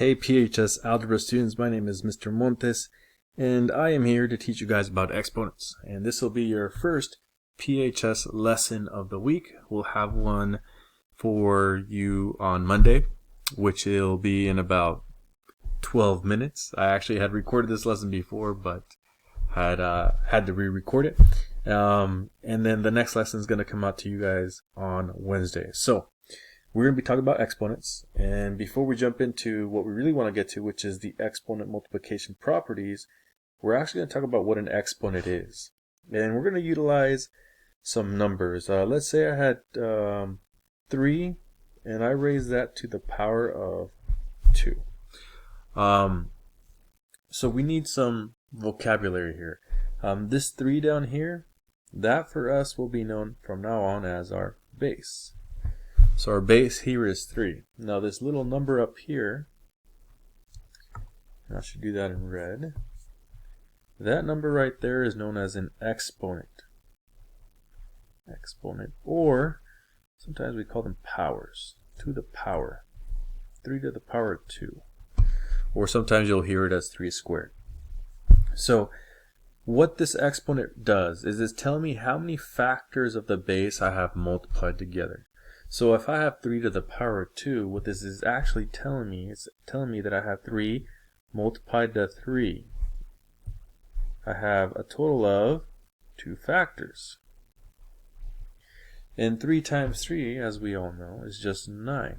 Hey PHS Algebra students, my name is Mr. Montes, and I am here to teach you guys about exponents. And this will be your first PHS lesson of the week. We'll have one for you on Monday, which will be in about 12 minutes. I actually had recorded this lesson before, but had to re-record it. And then the next lesson is going to come out to you guys on Wednesday. So we're going to be talking about exponents, and before we jump into what we really want to get to, which is the exponent multiplication properties, we're actually going to talk about what an exponent is. And we're going to utilize some numbers. Let's say I had 3, and I raised that to the power of 2. So we need some vocabulary here. This 3 down here, that for us will be known from now on as our base. So our base here is 3. Now this little number up here, and I should do that in red, that number right there is known as an exponent. Exponent, or sometimes we call them powers. To the power. 3 to the power of 2. Or sometimes you'll hear it as 3 squared. So what this exponent does is it's telling me how many factors of the base I have multiplied together. So if I have 3 to the power of 2, what this is actually telling me, it's telling me that I have 3 multiplied to 3. I have a total of 2 factors. And 3 times 3, as we all know, is just 9.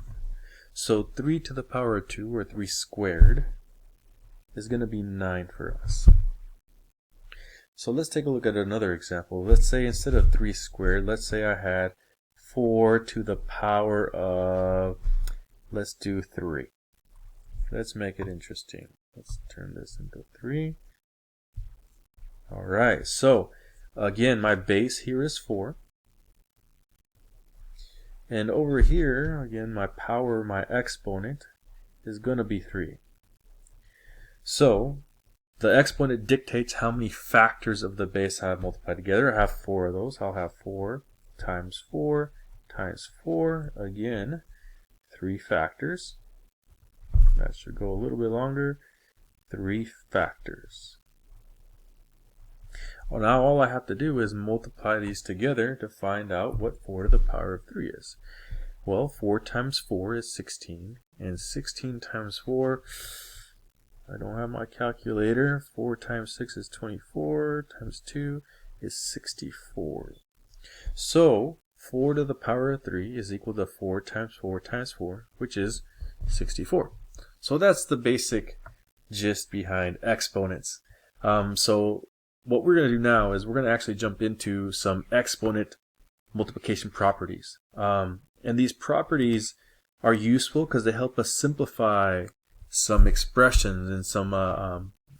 So 3 to the power of 2, or 3 squared, is going to be 9 for us. So let's take a look at another example. Let's say instead of 3 squared, let's say I had 4 to the power of, let's do 3. Let's make it interesting. Let's turn this into 3. Alright, so again, my base here is 4. And over here, again, my power, my exponent, is going to be 3. So the exponent dictates how many factors of the base I have multiplied together. I have 4 of those. I'll have 4 times 4 times 4, again, 3 factors. That should go a little bit longer. 3 factors. Well, now all I have to do is multiply these together to find out what 4 to the power of 3 is. Well, 4 times 4 is 16, and 16 times 4, I don't have my calculator. 4 times 6 is 24, times 2 is 64. So 4 to the power of 3 is equal to 4 times 4 times 4, which is 64. So that's the basic gist behind exponents. So what we're going to do now is we're going to actually jump into some exponent multiplication properties. And these properties are useful because they help us simplify some expressions and some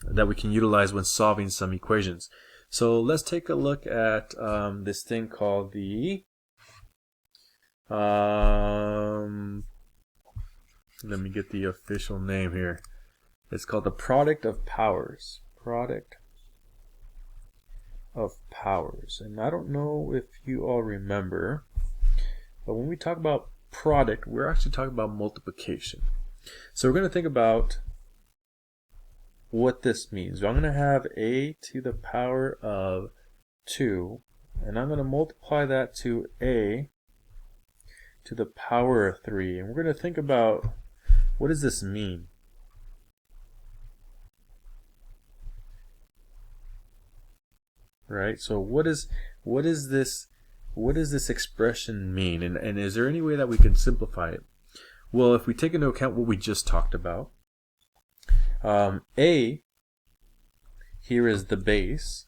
that we can utilize when solving some equations. So let's take a look at this thing called the let me get the official name here. It's called the product of powers. Product of powers. And I don't know if you all remember, but when we talk about product, we're actually talking about multiplication. So we're going to think about what this means. I'm going to have a to the power of 2, and I'm going to multiply that to a to the power of 3. And we're going to think about, what does this mean? Right? So what does this expression mean? And is there any way that we can simplify it? Well, if we take into account what we just talked about, a here is the base,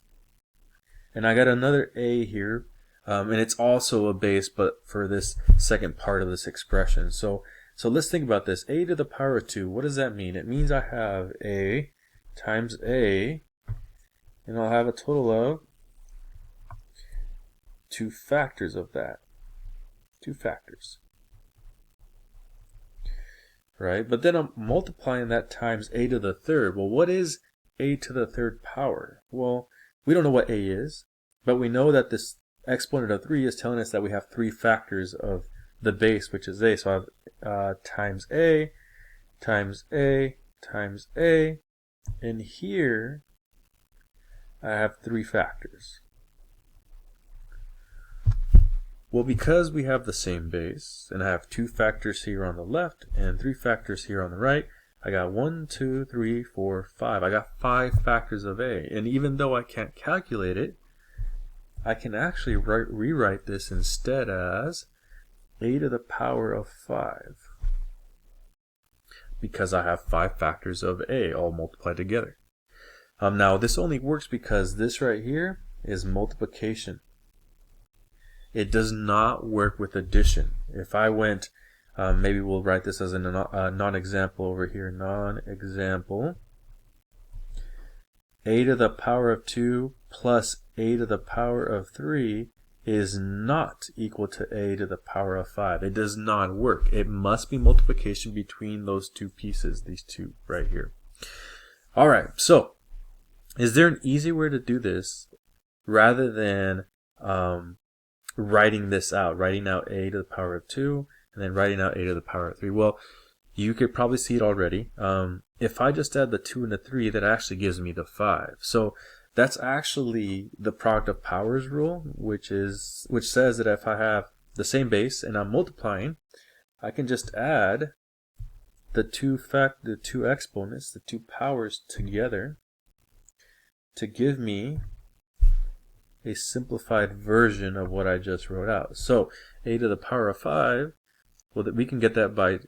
and I got another a here, and it's also a base, but for this second part of this expression. So let's think about this. A to the power of 2, what does that mean? It means I have a times a, and I'll have a total of 2 factors of that. 2 factors. Right? But then I'm multiplying that times a to the third. Well, what is a to the third power? Well, we don't know what a is, but we know that this exponent of 3 is telling us that we have 3 factors of the base, which is a. So I have times a times A times A, and here I have 3 factors. Well, because we have the same base, and I have 2 factors here on the left and 3 factors here on the right, I got 1, 2, 3, 4, 5. I got 5 factors of A. And even though I can't calculate it, I can actually rewrite this instead as A to the power of 5. Because I have 5 factors of A all multiplied together. Now this only works because this right here is multiplication. It does not work with addition. If I went, maybe we'll write this as a non-example over here, non-example. A to the power of 2 plus A to the power of 3 is not equal to A to the power of 5. It does not work. It must be multiplication between those 2 pieces, these 2 right here. Alright, so is there an easy way to do this rather than writing this out, writing out A to the power of 2 and then writing out A to the power of 3? Well, you could probably see it already. If I just add the 2 and the 3, that actually gives me the 5. So that's actually the product of powers rule, which says that if I have the same base and I'm multiplying, I can just add the two exponents, the 2 powers together to give me a simplified version of what I just wrote out. So A to the power of 5, well, we can get that by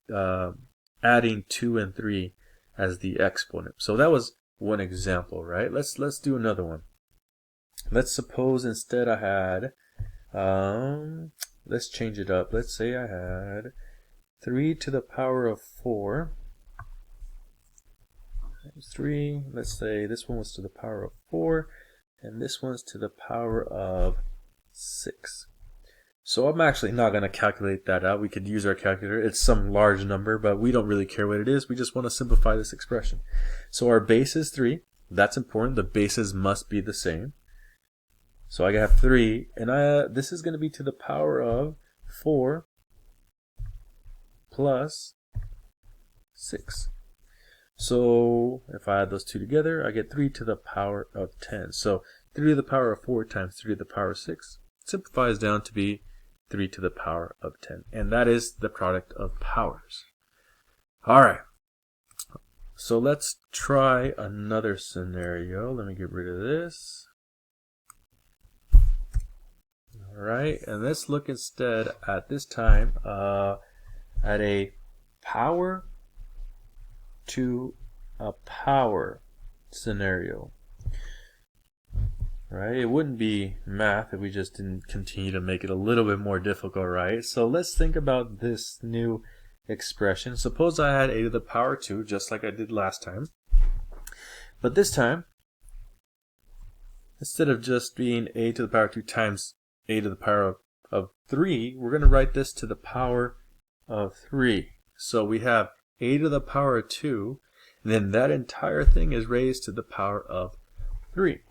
adding 2 and 3 as the exponent. So that was one example, right? Let's do another one. Let's suppose instead I had, let's change it up. Let's say I had 3 to the power of 4 times 3. Let's say this one was to the power of 4 and this one's to the power of 6. So I'm actually not going to calculate that out. We could use our calculator. It's some large number, but we don't really care what it is. We just want to simplify this expression. So our base is 3. That's important. The bases must be the same. So I have 3, and this is going to be to the power of 4 plus 6. So if I add those 2 together, I get 3 to the power of 10. So 3 to the power of 4 times 3 to the power of 6 simplifies down to be 3 to the power of 10. And that is the product of powers. Alright. So let's try another scenario. Let me get rid of this. Alright, and let's look instead at this time at a power to a power scenario. Right? It wouldn't be math if we just didn't continue to make it a little bit more difficult, right? So let's think about this new expression. Suppose I had A to the power 2, just like I did last time. But this time, instead of just being A to the power 2 times A to the power of 3, we're going to write this to the power of 3. So we have A to the power of 2, and then that entire thing is raised to the power of 3.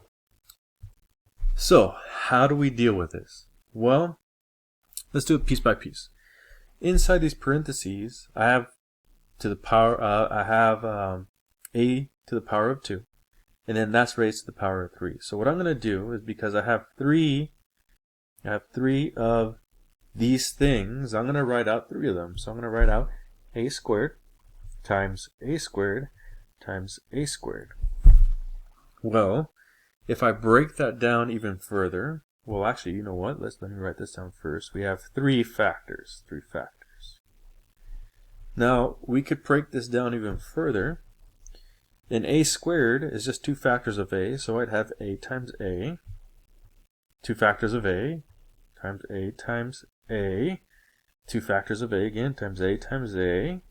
So, how do we deal with this? Well, let's do it piece by piece. Inside these parentheses, I have to the power. A to the power of 2, and then that's raised to the power of 3. So what I'm going to do is, because I have 3 of these things, I'm going to write out 3 of them. So I'm going to write out A squared times A squared times A squared. Well, if I break that down even further, well, actually, you know what? Let me write this down first. We have 3 factors. Now, we could break this down even further. And A squared is just 2 factors of A, so I'd have A times A. 2 factors of A times A times A. 2 factors of A again times A times A.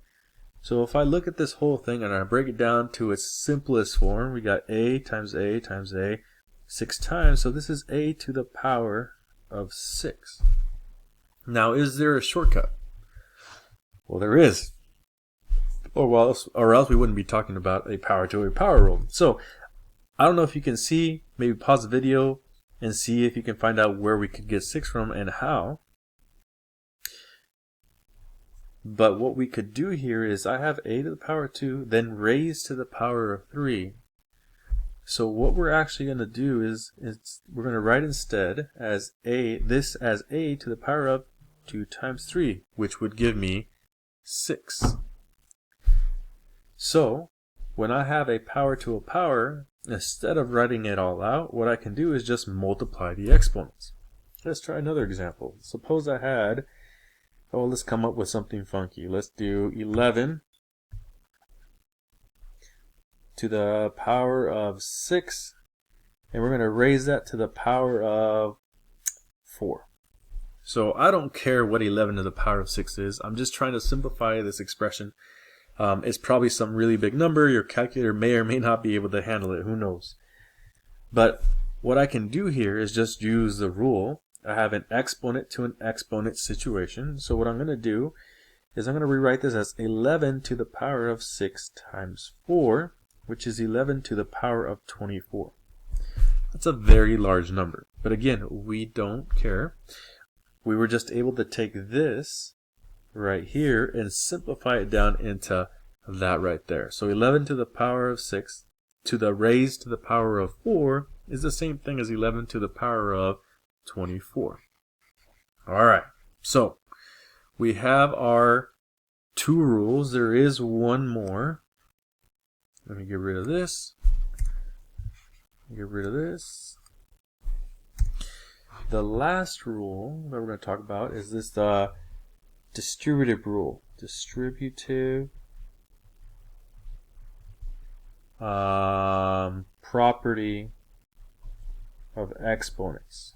So if I look at this whole thing and I break it down to its simplest form, we got A times A times A 6 times. So this is A to the power of 6. Now, is there a shortcut? Well, there is. Or else we wouldn't be talking about a power to a power rule. So I don't know if you can see, maybe pause the video and see if you can find out where we could get 6 from and how. But what we could do here is I have a to the power of 2, then raised to the power of 3. So what we're actually going to do is we're going to write instead as this as a to the power of 2 times 3, which would give me 6. So when I have a power to a power, instead of writing it all out, what I can do is just multiply the exponents. Let's try another example. Suppose I had, let's come up with something funky. Let's do 11 to the power of 6, and we're going to raise that to the power of 4. So I don't care what 11 to the power of 6 is. I'm just trying to simplify this expression. It's probably some really big number. Your calculator may or may not be able to handle it. Who knows? But what I can do here is just use the rule. I have an exponent to an exponent situation. So what I'm going to do is I'm going to rewrite this as 11 to the power of 6 times 4, which is 11 to the power of 24. That's a very large number. But again, we don't care. We were just able to take this right here and simplify it down into that right there. So 11 to the power of 6 to the raised to the power of 4 is the same thing as 11 to the power of 24. All right, so we have our two rules. There is one more. Let me get rid of this. Get rid of this. The last rule that we're going to talk about is this distributive rule. Distributive property of exponents.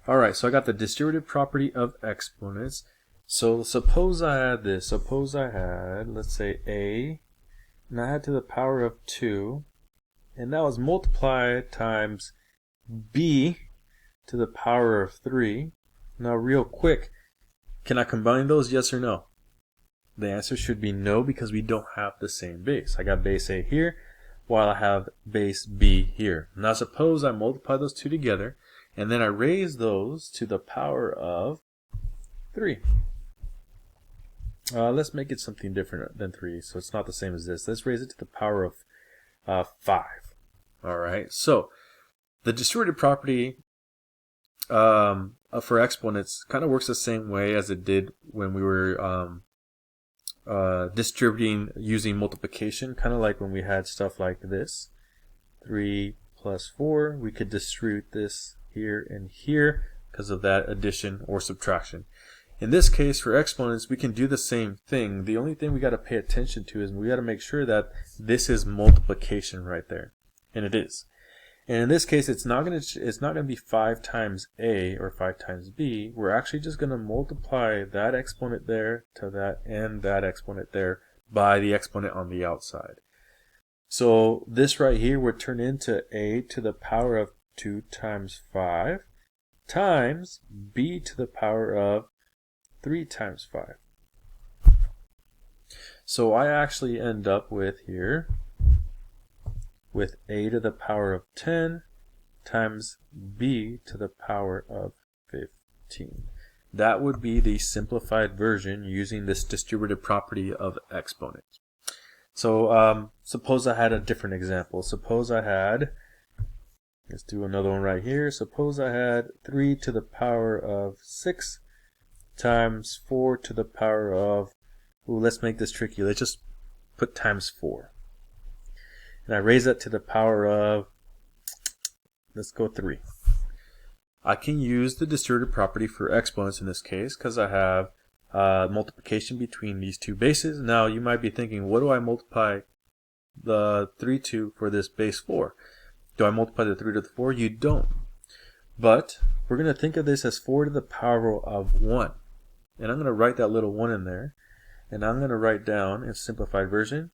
Alright, so I got the distributive property of exponents. So suppose I had this. Suppose I had, let's say, a, and I had to the power of 2, and that was multiplied times b to the power of 3. Now real quick, can I combine those, yes or no? The answer should be no, because we don't have the same base. I got base a here, while I have base b here. Now suppose I multiply those two together, and then I raise those to the power of 3. Let's make it something different than 3, so it's not the same as this. Let's raise it to the power of 5. Alright, so the distributive property for exponents kind of works the same way as it did when we were distributing using multiplication, kind of like when we had stuff like this. 3 plus 4, we could distribute this here and here because of that addition or subtraction. In this case, for exponents, we can do the same thing. The only thing we got to pay attention to is we got to make sure that this is multiplication right there, and it is. And in this case, it's not going to be 5 times a or 5 times b. We're actually just going to multiply that exponent there to that and that exponent there by the exponent on the outside. So this right here would turn into a to the power of 2 times 5 times b to the power of 3 times 5. So I actually end up with here with a to the power of 10 times b to the power of 15. That would be the simplified version using this distributive property of exponents. So suppose I had a different example. Suppose I had, let's do another one right here. Suppose I had 3 to the power of 6 times 4 to the power of, let's make this tricky. Let's just put times 4. And I raise that to the power of, let's go 3. I can use the distributive property for exponents in this case because I have multiplication between these two bases. Now you might be thinking, what do I multiply the 3 to for this base 4? Do I multiply the 3 to the 4? You don't. But we're going to think of this as 4 to the power of 1. And I'm going to write that little 1 in there. And I'm going to write down in simplified version,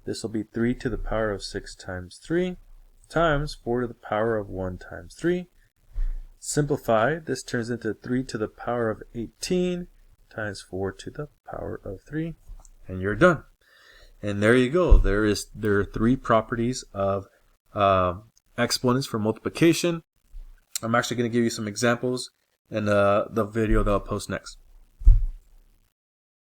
this will be 3 to the power of 6 times 3 times 4 to the power of 1 times 3. Simplified, this turns into 3 to the power of 18 times 4 to the power of 3. And you're done. And there you go. There are 3 properties of exponents for multiplication. I'm actually going to give you some examples in the video that I'll post next.